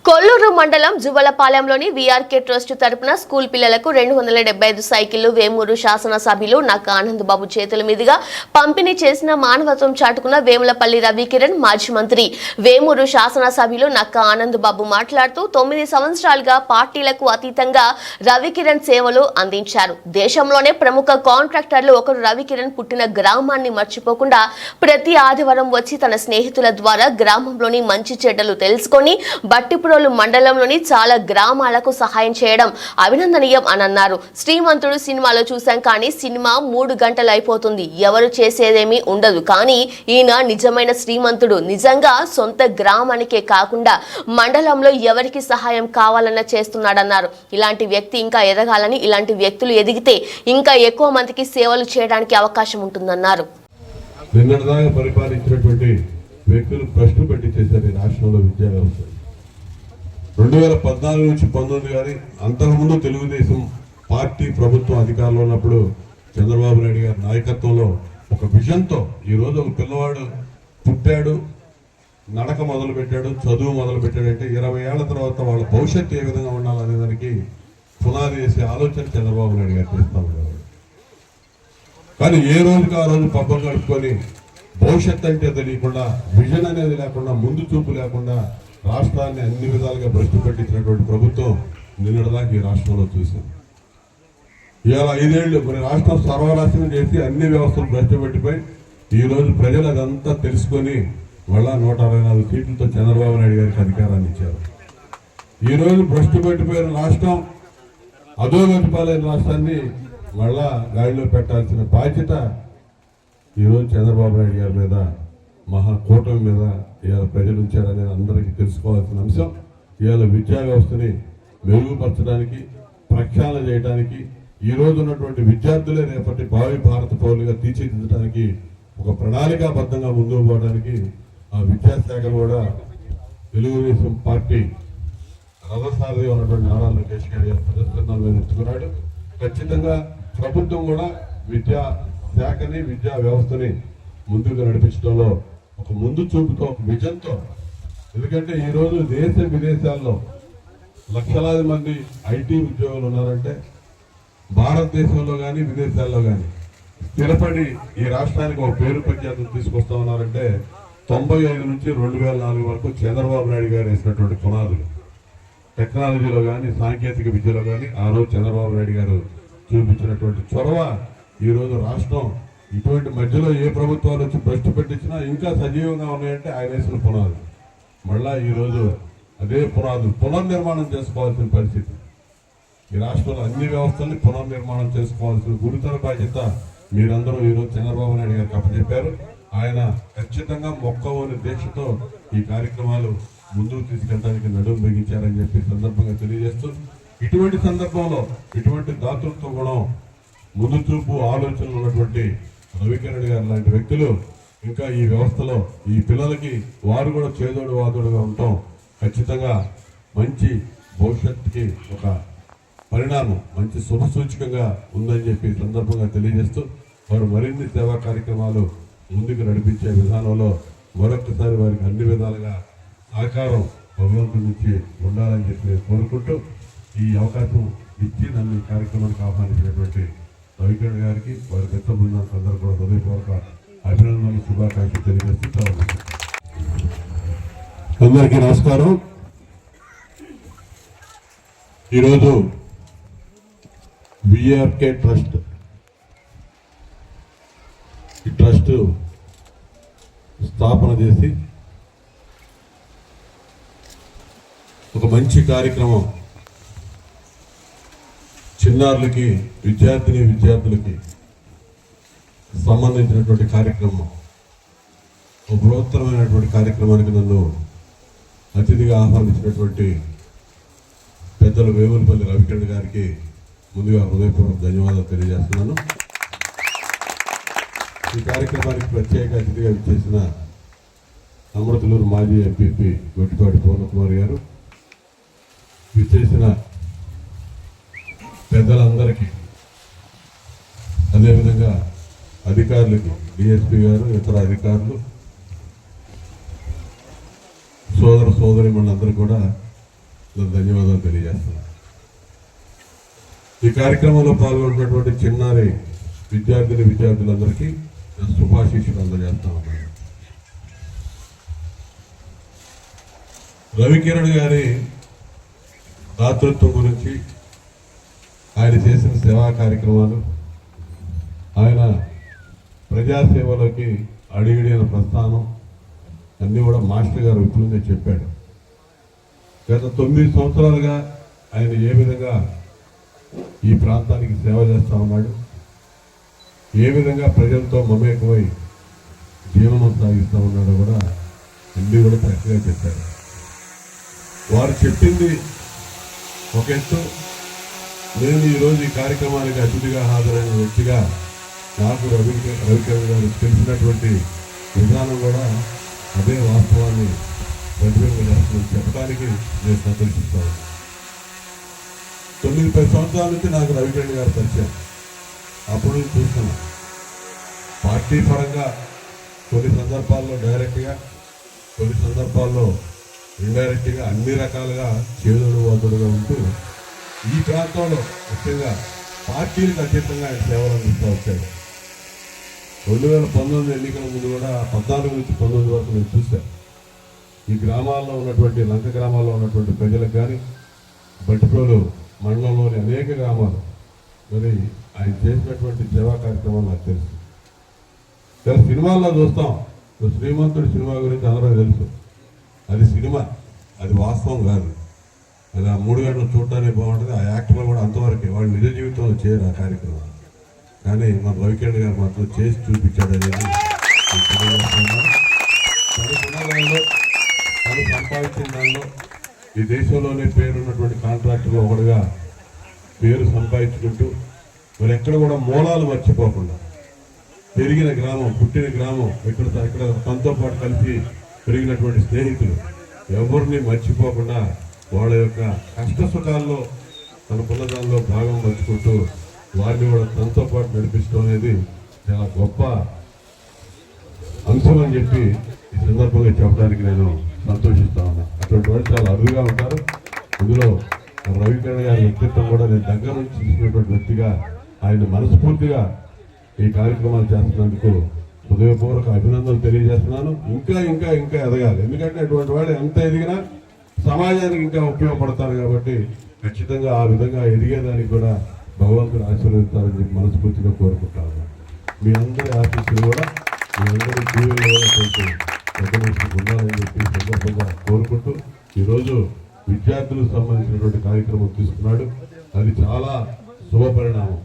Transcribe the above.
కొల్లూరు మండలం జువ్వలపాలెంలోని VRK trust తరపున school పిల్లలకు 275 సైకిళ్లు వేమూరు శాసనసభ్యులు నక్క ఆనంద్ బాబు చేతుల మీదుగా పంపిణీ చేసిన మానవత్వం చాటుకున్న వేములపల్లి రవికిరణ్ మాజీ మంత్రి వేమూరు శాసనసభ్యులు నక్క ఆనంద్ బాబు మాట్లాడుతూ 9 సంవత్సరాలుగా పార్టీలకు అతీతంగా రవికిరణ్ సేవలు అందించారు. దేశంలోనే ప్రముఖ కాంట్రాక్టర్లు ఒకరు రవికిరణ్ పుట్టిన గ్రామాన్ని మర్చిపోకుండా ప్రతి ఆదివారం వచ్చి తన స్నేహితుల ద్వారా గ్రామంలోని మంచి చెడ్డలు తెలుసుకొని బట్టిపురోలు మండలంలోని చాలా గ్రామాలకు సహాయం చేయడం అభినందనీయం అని అన్నారు. శ్రీమంతుడు సినిమాలో చూసాం కానీ సినిమా 3 గంటలు అయిపోతుంది, ఎవరు చేసేదేమీ ఉండదు. కానీ ఈయన నిజమైన శ్రీమంతుడు. నిజంగా సొంత గ్రామానికే కాకుండా మండలంలో ఎవరికి సహాయం కావాలన్నా చేస్తున్నాడన్నారు. ఇలాంటి వ్యక్తి ఇంకా ఎదగాలని, ఇలాంటి వ్యక్తులు ఎదిగితే ఇంకా ఎక్కువ మందికి సేవలు చేయడానికి అవకాశం ఉంటుందన్నారు. వ్యక్తులు ప్రశ్న పెట్టి చేశారు ఈ రాష్ట్రంలో విద్యా వ్యవస్థ. 2014 నుంచి 19 కానీ అంతకుముందు తెలుగుదేశం పార్టీ ప్రభుత్వం అధికారంలో ఉన్నప్పుడు చంద్రబాబు నాయుడు గారి నాయకత్వంలో ఒక విజన్తో ఈరోజు ఒక పిల్లవాడు పుట్టాడు, నడక మొదలు పెట్టాడు, చదువు మొదలు పెట్టాడంటే 20 ఏళ్ల తర్వాత వాళ్ళ భవిష్యత్తు ఏ విధంగా ఉండాలనే దానికి పునాది చేసే ఆలోచన చంద్రబాబు నాయుడు గారు చేస్తా ఉండేవాడు. కానీ ఏ రోజుకి ఆ రోజు పబ్బం గడుపుకొని భవిష్యత్తు అంటే తెలియకుండా, విజన్ అనేది లేకుండా, ముందు చూపు లేకుండా రాష్ట్రాన్ని అన్ని విధాలుగా భ్రష్టు పట్టించినటువంటి ప్రభుత్వం నిన్నటిదాకా ఈ రాష్ట్రంలో చూసాం. ఇవాళ 5 ఏళ్ళు మరి రాష్ట్రం సర్వనాశనం చేసి అన్ని వ్యవస్థలు భ్రష్టు పెట్టిపోయి ఈరోజు ప్రజలు అదంతా తెలుసుకొని మళ్ళా 164 సీట్లతో చంద్రబాబు నాయుడు గారికి అధికారాన్ని ఇచ్చారు. ఈరోజు భ్రష్టు పెట్టిపోయిన రాష్ట్రం, అధోగతి పాలైన రాష్ట్రాన్ని మళ్ళా గాడిలో పెట్టాల్సిన బాధ్యత ఈరోజు చంద్రబాబు నాయుడు గారి మీద, మహాకూటమి మీద ఇవాళ ప్రజలు ఉంచారనేది అందరికీ తెలుసుకోవాల్సిన అంశం. ఇవాళ విద్యా వ్యవస్థని మెరుగుపరచడానికి, ప్రక్షాళన చేయడానికి, ఈ రోజు ఉన్నటువంటి విద్యార్థులే రేపటి భావి భారత పౌరులుగా తీర్చిదిద్దడానికి ఒక ప్రణాళికాబద్ధంగా ముందుకు పోవడానికి ఆ విద్యాశాఖ కూడా తెలుగుదేశం పార్టీ రథసారథి ఉన్నటువంటి నారా లోకేష్ గారి ప్రదర్శనల మీద ఎత్తుకున్నాడు. ఖచ్చితంగా ప్రభుత్వం కూడా విద్యా శాఖని, విద్యా వ్యవస్థని ముందుకు నడిపించడంలో ఒక ముందు చూపుతో, ఒక విజన్తో. ఎందుకంటే ఈరోజు దేశ విదేశాల్లో లక్షలాది మంది ఐటీ ఉద్యోగులు ఉన్నారంటే, భారతదేశంలో కానీ విదేశాల్లో కానీ స్థిరపడి ఈ రాష్ట్రానికి ఒక పేరు ప్రఖ్యాతులు తీసుకొస్తా ఉన్నారంటే 95 నుంచి 2004 వరకు చంద్రబాబు నాయుడు గారు వేసినటువంటి పునాదులు. టెక్నాలజీలో కానీ, సాంకేతిక విద్యలో కానీ ఆ రోజు చంద్రబాబు నాయుడు గారు చూపించినటువంటి చొరవ ఈరోజు రాష్ట్రం ఇటువంటి మధ్యలో ఏ ప్రభుత్వాలు వచ్చి భ్రష్టు పెట్టించినా ఇంకా సజీవంగా ఉన్నాయంటే ఆయన వేసిన పునాదులు. మళ్ళా ఈరోజు అదే పునాదులు పునర్నిర్మాణం చేసుకోవాల్సిన పరిస్థితి. ఈ రాష్ట్రంలో అన్ని వ్యవస్థల్ని పునర్నిర్మాణం చేసుకోవాల్సిన గురుతర బాధ్యత మీరందరూ ఈరోజు చంద్రబాబు నాయుడు గారికి అప్పచెప్పారు. ఆయన ఖచ్చితంగా మొక్కవోని దీక్షతో ఈ కార్యక్రమాలు ముందుకు తీసుకెళ్ళడానికి నడుము బిగించారని చెప్పి సందర్భంగా తెలియజేస్తూ, ఇటువంటి సందర్భంలో ఇటువంటి దాతృత్వ గుణం, ముందు చూపు ఆలోచనలు ఉన్నటువంటి రవికిరణ్ గారు లాంటి వ్యక్తులు ఇంకా ఈ వ్యవస్థలో ఈ పిల్లలకి వారు కూడా చేదోడు వాదోడుగా ఉండటం ఖచ్చితంగా మంచి భవిష్యత్తుకి ఒక పరిణామం, మంచి శుభసూచకంగా ఉందని చెప్పి సందర్భంగా తెలియజేస్తూ, వారు మరిన్ని సేవా కార్యక్రమాలు ముందుకు నడిపించే విధానంలో మరొకసారి వారికి అన్ని విధాలుగా సహకారం భగవంతుడి నుంచి ఉండాలని చెప్పి కోరుకుంటూ, ఈ అవకాశం ఇచ్చి నన్ను ఈ కార్యక్రమానికి ఆహ్వానించినటువంటి రవికిరణ్ గారికి, వారి పెద్ద బృందానికి అందరూ కూడా హృదయపూర్వక అభినందనలు, శుభాకాంక్షలు తెలియజేస్తూ అందరికీ నమస్కారం. ఈరోజు వీఆర్కే ట్రస్ట్, ఈ ట్రస్ట్ స్థాపన చేసి ఒక మంచి కార్యక్రమం, చిన్నారులకి, విద్యార్థులకి సంబంధించినటువంటి కార్యక్రమం, ఒక బృహత్తరమైనటువంటి కార్యక్రమానికి నన్ను అతిథిగా ఆహ్వానించినటువంటి పెద్దలు వేములపల్లి రవికిరణ్ గారికి ముందుగా హృదయపూర్వక ధన్యవాదాలు తెలియజేస్తున్నాను. ఈ కార్యక్రమానికి ప్రత్యేక అతిథిగా విచ్చేసిన అమృతలూరు మాజీ ఎంపీపీ గొట్టిపాటి పూర్ణకుమార్ గారు, విచ్చేసిన పెద్దలందరికీ, అదేవిధంగా అధికారులకి, డిఎస్పీ గారు, ఇతర అధికారులు, సోదరి మనందరూ కూడా ధన్యవాదాలు తెలియజేస్తున్నాను. ఈ కార్యక్రమంలో పాల్గొన్నటువంటి చిన్నారి విద్యార్థులందరికీ శుభాశీస్సులు అందజేస్తా ఉన్నాను. రవికిరణ్ గారి దాతృత్వం గురించి, ఆయన చేసిన సేవా కార్యక్రమాలు, ఆయన ప్రజాసేవలోకి అడిగిడిన ప్రస్థానం అన్నీ కూడా మాస్టర్ గారు విపులంగా చెప్పాడు. గత 9 సంవత్సరాలుగా ఆయన ఏ విధంగా ఈ ప్రాంతానికి సేవ చేస్తూ ఉన్నాడు, ఏ విధంగా ప్రజలతో మమేకమై జీవనం సాగిస్తూ ఉన్నాడో కూడా అన్నీ కూడా చక్కగా చెప్పారు. వారు చెప్పింది ఒక ఎత్తు, నేను ఈరోజు ఈ కార్యక్రమానికి అతిథిగా హాజరైన వ్యక్తిగా నాకు రవికిరణ్ గారు తెలిసినటువంటి విధానం కూడా అదే వాస్తవాన్ని ప్రతిబింబించేస్తుందని చెప్పడానికి నేను సంతోషిస్తాను. 9-10 సంవత్సరాల నుంచి నాకు రవికిరణ్ గారు పరిచయం. అప్పుడు నుంచి చూస్తున్నాను. పార్టీ పరంగా కొన్ని సందర్భాల్లో డైరెక్ట్గా, కొన్ని సందర్భాల్లో ఇండైరెక్ట్గా, అన్ని రకాలుగా చేదుడు వాదుడుగా ఉంటూ ఈ ప్రాంతంలో ముఖ్యంగా పార్టీలకు అతీతంగా ఆయన సేవలు అందిస్తూ వచ్చాడు. 2019 ఎన్నికల ముందు కూడా 14 నుంచి 19 వరకు నేను చూశాను. ఈ గ్రామాల్లో ఉన్నటువంటి లంక గ్రామాల్లో ఉన్నటువంటి ప్రజలకు కానీ, బట్టిప్రోలు మండలంలోని అనేక గ్రామాలు మరి ఆయన చేసినటువంటి సేవా కార్యక్రమాలు నాకు తెలుసు. సినిమాల్లో చూస్తాం, శ్రీమంతుడి సినిమా గురించి అందరూ తెలుసు. అది సినిమా, అది వాస్తవం కాదు. అది ఆ 3 గంటలు చూడటానికి బాగుంటుంది. ఆ యాక్టర్లు కూడా అంతవరకే, వాళ్ళు నిజ జీవితంలో చేయరు ఆ కార్యక్రమం. కానీ మన రవికిరణ్ గారు మాత్రం చేసి చూపించాడు అనేది తన గుణాలలో, తను సంపాదించిన దానిలో ఈ దేశంలోనే పేరున్నటువంటి కాంట్రాక్టర్లు ఒకటిగా పేరు సంపాదించుకుంటూ మరి ఎక్కడ కూడా మూలాలు మర్చిపోకుండా, పెరిగిన గ్రామం, పుట్టిన గ్రామం, ఇక్కడ తనతో పాటు కలిసి పెరిగినటువంటి స్నేహితులు ఎవరిని మర్చిపోకుండా వాళ్ళ యొక్క కష్ట సుఖాల్లో తనకున్న దానిలో భాగం పంచుకుంటూ వారిని కూడా తనతో పాటు నడిపిస్తూ అనేది చాలా గొప్ప అంశం అని చెప్పి ఈ సందర్భంగా చెప్పడానికి నేను సంతోషిస్తా ఉన్నా. అటువంటి వాళ్ళు చాలా అరుదుగా ఉంటారు. ఇందులో రవికిరణ్ గారి వ్యక్తిత్వం కూడా నేను దగ్గర నుంచి చూసినటువంటి వ్యక్తిగా ఆయన మనస్ఫూర్తిగా ఈ కార్యక్రమాలు చేస్తున్నందుకు హృదయపూర్వక అభినందనలు తెలియజేస్తున్నాను. ఇంకా ఇంకా ఇంకా ఎదగాలి. ఎందుకంటే అటువంటి వాళ్ళు ఎంత ఎదిగినా సమాజానికి ఇంకా ఉపయోగపడతారు కాబట్టి ఖచ్చితంగా ఆ విధంగా ఎదిగేదానికి కూడా భగవంతుడు ఆశీర్వదిస్తారని చెప్పి మనస్ఫూర్తిగా కోరుకుంటాను. మీ అందరి ఆశీస్సులు కూడా మీ అందరి జీవనంలో కొంచెం పెద్ద ఉండాలని చెప్పి సందర్భంగా కోరుకుంటూ ఈరోజు విద్యార్థులకు సంబంధించినటువంటి కార్యక్రమం తీసుకున్నాడు. అది చాలా శుభపరిణామం.